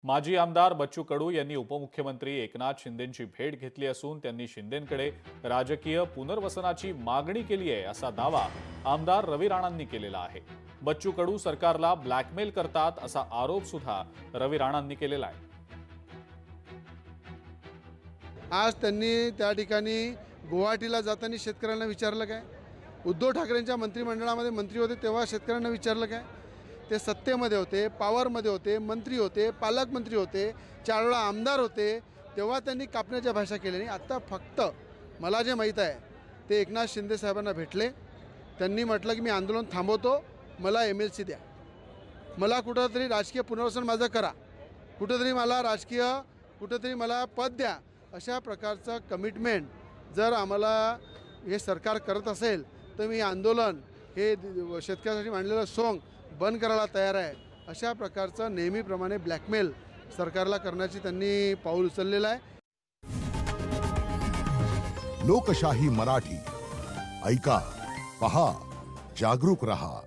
माजी आमदार बच्चू कडू यांनी उपमुख्यमंत्री एकनाथ शिंदेंची भेट घेतली असून त्यांनी शिंदेंकडे राजकीय पुनर्वसनाची मागणी केली आहे असा दावा आमदार रवी राणांनी केलेला आहे। बच्चू कडू सरकारला ब्लॅकमेल करतात असा आरोप सुद्धा रवी राणांनी केलेला आहे। आज त्यांनी त्या ठिकाणी गुवाहाटीला जाताना शेतकऱ्यांना विचारलं काय? उद्धव ठाकरेंच्या मंत्रिमंडळामध्ये मंत्री होते तेव्हा शेतकऱ्यांना विचारलं काय? ते सत्तेमध्ये होते, पॉवरमध्ये होते, मंत्री होते, पालकमंत्री होते, 4 वेळा आमदार होते, तेव्हा त्यांनी कापण्याच्या भाषा केल्या नाही। आता फक्त मला जे माहीत आहे ते एकनाथ शिंदे साहेबांना भेटले, त्यांनी म्हटलं की मी आंदोलन थांबवतो, मला MLC द्या, मला कुठंतरी राजकीय पुनर्वसन माझं करा, कुठंतरी मला राजकीय कुठंतरी मला पद द्या, अशा प्रकारचं कमिटमेंट जर आम्हाला हे सरकार करत असेल तर मी आंदोलन हे शेतकऱ्यांसाठी मांडलेलं सोंग बंद करायला तयार आहे। अशा प्रकारचं नेहमीप्रमाणे ब्लॅकमेल सरकारला करण्याची त्यांनी पाऊल उचललेलं आहे। लोकशाही मराठी ऐका, पहा, जागरूक रहा।